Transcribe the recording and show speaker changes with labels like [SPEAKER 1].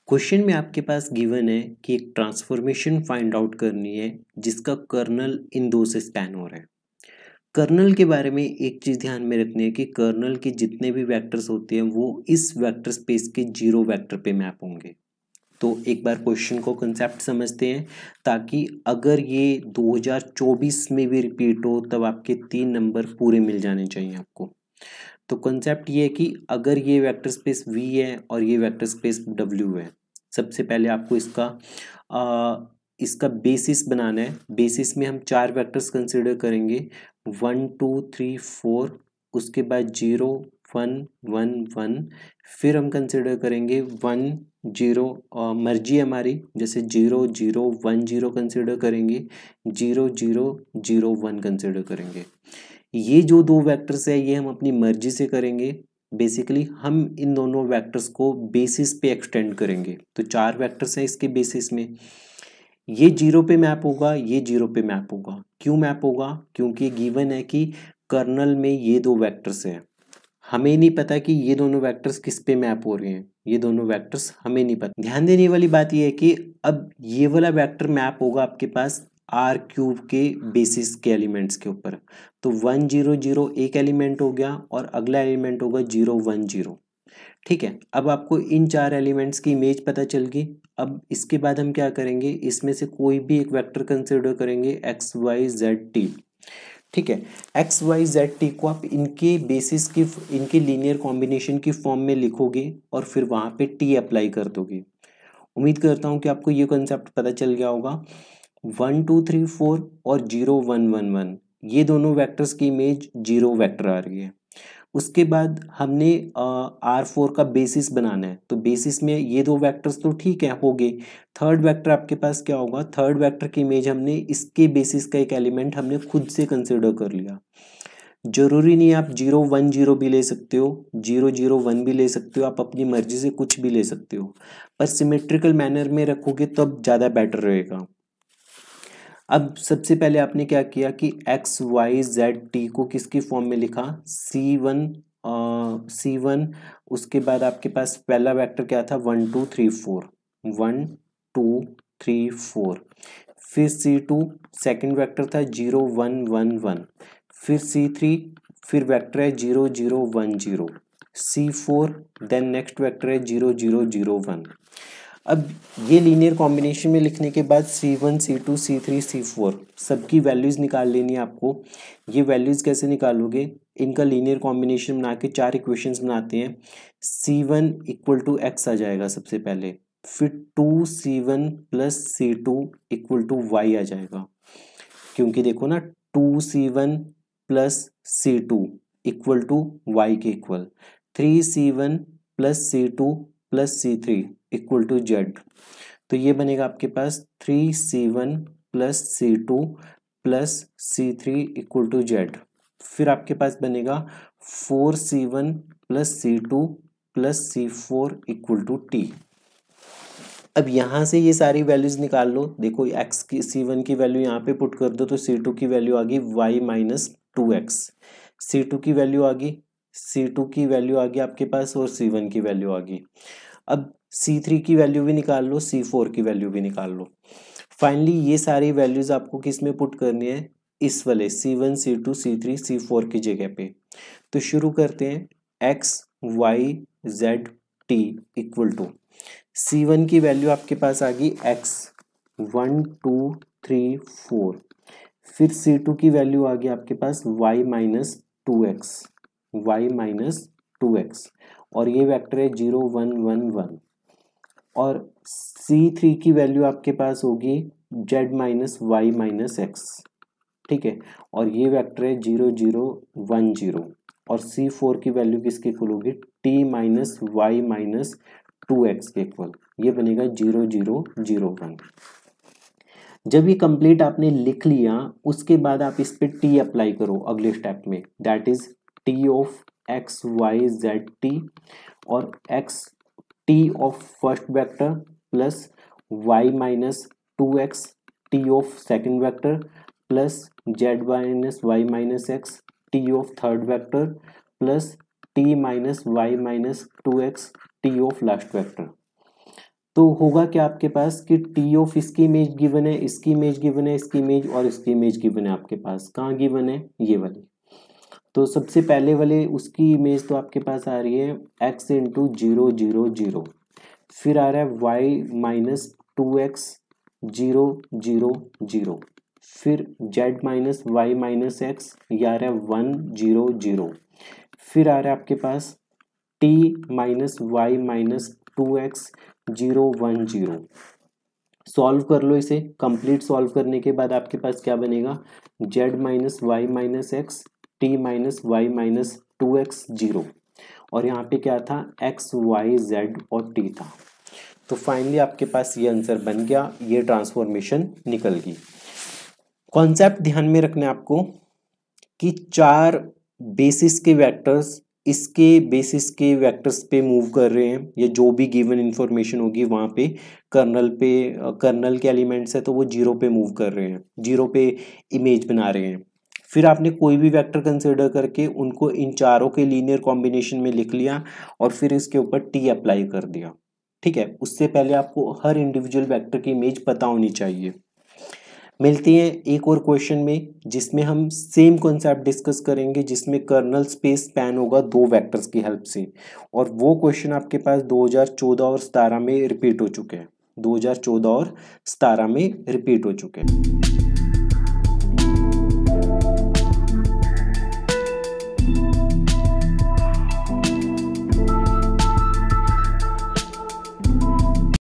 [SPEAKER 1] Question में आपके पास given है कि एक ट्रांसफॉर्मेशन फाइंड आउट करनी है जिसका कर्नल इन दो से स्पैन हो रहा है। कर्नल के बारे में एक चीज ध्यान में रखनी है कि कर्नल के जितने भी वेक्टर्स होते हैं वो इस वेक्टर स्पेस के जीरो वेक्टर पे मैप होंगे। तो एक बार क्वेश्चन को कंसेप्ट समझते हैं ताकि अगर ये 2024 में भी रिपीट हो तब आपके 3 नंबर पूरे मिल जाने चाहिए आपको। तो कंसेप्ट ये है कि अगर ये वेक्टर स्पेस V है और ये वेक्टर स्पेस W है, सबसे पहले आपको इसका बेसिस बनाना है। बेसिस में हम 4 वेक्टर्स कंसिडर करेंगे, 1 2 3 4, उसके बाद 0 1 1 1, फिर हम कंसिडर करेंगे 1 0, मर्जी हमारी, जैसे 0 0 1 0 कंसिडर करेंगे, 0 0 0 1 कंसिडर करेंगे। ये जो दो वेक्टर्स है ये हम अपनी मर्जी से करेंगे। बेसिकली हम इन दोनों वेक्टर्स को बेसिस पे एक्सटेंड करेंगे। तो 4 वेक्टर्स हैं इसके बेसिस में, ये 0 पे मैप होगा, ये 0 पे मैप होगा। क्यों मैप होगा? क्योंकि गिवन है कि कर्नल में ये दो वेक्टर्स हैं। हमें नहीं पता कि ये दोनों वेक्टर्स किस पे मैप हो रहे हैं, ये दोनों वेक्टर्स हमें नहीं पता। ध्यान देने वाली बात ये है कि अब ये वाला वेक्टर मैप होगा आपके पास आर क्यूब के बेसिस के एलिमेंट्स के ऊपर। तो 1 0 0 एक एलिमेंट हो गया और अगला एलिमेंट होगा 0 1 0। ठीक है, अब आपको इन 4 एलिमेंट्स की इमेज पता चल गई। अब इसके बाद हम क्या करेंगे, इसमें से कोई भी एक वेक्टर कंसिडर करेंगे एक्स वाई जेड टी। ठीक है, एक्स वाई जेड टी को आप इनके बेसिस की, इनके लीनियर कॉम्बिनेशन की फॉर्म में लिखोगे और फिर वहां पे टी अप्लाई कर दोगे। उम्मीद करता हूं कि आपको ये कॉन्सेप्ट पता चल गया होगा। 1 2 3 4 और 0 1 1 1, ये दोनों वेक्टर्स की इमेज 0 वेक्टर आ रही है। उसके बाद हमने R4 का बेसिस बनाना है। तो बेसिस में ये दो वेक्टर्स तो ठीक है, हो गए। थर्ड वेक्टर आपके पास क्या होगा? थर्ड वेक्टर की इमेज हमने इसके बेसिस का एक एलिमेंट हमने खुद से कंसिडर कर लिया। जरूरी नहीं आप 0 1 0 भी ले सकते हो, 0 0 1 भी ले सकते हो, आप अपनी मर्जी से कुछ भी ले सकते हो, पर सिमेट्रिकल मैनर में रखोगे तब ज़्यादा बेटर रहेगा। अब सबसे पहले आपने क्या किया कि एक्स वाई जेड टी को किसकी फॉर्म में लिखा? C1, उसके बाद आपके पास पहला वेक्टर क्या था? 1 2 3 4, 1 2 3 4। फिर C2 सेकंड वेक्टर था 0 1 1 1। फिर C3 फिर वेक्टर है 0 0 1 0। C4 देन नेक्स्ट वेक्टर है 0 0 0 1। अब ये लीनियर कॉम्बिनेशन में लिखने के बाद C1 C2 C3 C4 सबकी वैल्यूज निकाल लेनी है आपको। ये वैल्यूज कैसे निकालोगे? इनका लीनियर कॉम्बिनेशन बना के 4 इक्वेशंस बनाते हैं। C1 इक्वल टू एक्स आ जाएगा सबसे पहले, फिर 2C1 plus C2 equal to y आ जाएगा, क्योंकि देखो ना 2C1 plus C2 equal to y के equal, 3C1 plus C2 plus C3 equal to z. तो ये बनेगा आपके पास 3C1 plus C2 plus C3 equal to z. फिर आपके पास बनेगा 4C1 plus C2 plus C4 equal to t. अब यहाँ से ये सारी वैल्यूज निकाल लो। देखो x की C1 की वैल्यू यहाँ पे पुट कर दो तो C2 की वैल्यू आ गई y माइनस 2x, C2 की वैल्यू आ गई, C2 की वैल्यू आ गई आपके पास और C1 की वैल्यू आ गई। अब C3 की वैल्यू भी निकाल लो, C4 की वैल्यू भी निकाल लो। फाइनली ये सारी वैल्यूज आपको किस में पुट करनी है? इस वाले C1 C2 C3 C4 की जगह पे। तो शुरू करते हैं। x y z t equal to C1 की वैल्यू आपके पास आ गई x 1 2 3 4। फिर C2 की वैल्यू आ गई आपके पास y minus 2x, y minus 2x, और ये वेक्टर है 0 1 1 1। और C3 की वैल्यू आपके पास होगी z minus Y minus X. ठीक है, और ये वेक्टर है 0 0 1 0। और C4 की वैल्यू किसके इक्वल होगी? t minus Y minus 2x के इक्वल। ये बनेगा 0 0 0 1। जब ये कंप्लीट आपने लिख लिया उसके बाद आप इस पे t अप्लाई करो अगले स्टेप में, that is t of x y z t और x t of first vector plus y minus 2x t of second vector plus z minus y minus x t of third vector plus t minus y minus 2x t of last vector. तो होगा क्या आपके पास कि T of इसकी image given है, इसकी image given है, इसकी इमेज और इसकी इमेज गिवन है आपके पास। कहाँ गिवन है? ये वाली। तो सबसे पहले वाले उसकी इमेज तो आपके पास आ रही है x इंटू 0 0 0, फिर आ रहा है y माइनस 2x 0 0 0, फिर z minus Y minus X, ये आ रहा है 1 0 0, फिर आ रहा है आपके पास t minus Y minus 2x 0 1 0। Solve कर लो इसे। कंप्लीट सॉल्व करने के बाद आपके पास क्या बनेगा? z minus Y minus X T minus Y minus 2x 0, और यहाँ पे क्या था? x y z और t था। तो फाइनली आपके पास ये आंसर बन गया, ये ट्रांसफॉर्मेशन निकल गई। कॉन्सेप्ट ध्यान में रखना आपको कि 4 बेसिस के वेक्टर्स इसके बेसिस के वेक्टर्स पे मूव कर रहे हैं, या जो भी गिवन इंफॉर्मेशन होगी वहाँ पे कर्नल के एलिमेंट्स है तो वो 0 पे मूव कर रहे हैं, 0 पे इमेज बना रहे हैं। फिर आपने कोई भी वेक्टर कंसिडर करके उनको इन चारों के लीनियर कॉम्बिनेशन में लिख लिया और फिर इसके ऊपर टी अप्लाई कर दिया। ठीक है, उससे पहले आपको हर इंडिविजुअल वेक्टर की इमेज पता होनी चाहिए। मिलते हैं एक और क्वेश्चन में जिसमें हम सेम कॉन्सेप्ट डिस्कस करेंगे, जिसमें कर्नल स्पेस स्पैन होगा 2 वेक्टर्स की हेल्प से, और वो क्वेश्चन आपके पास 2014 और 17 में रिपीट हो चुके हैं। 2014 और 17 में रिपीट हो चुके हैं।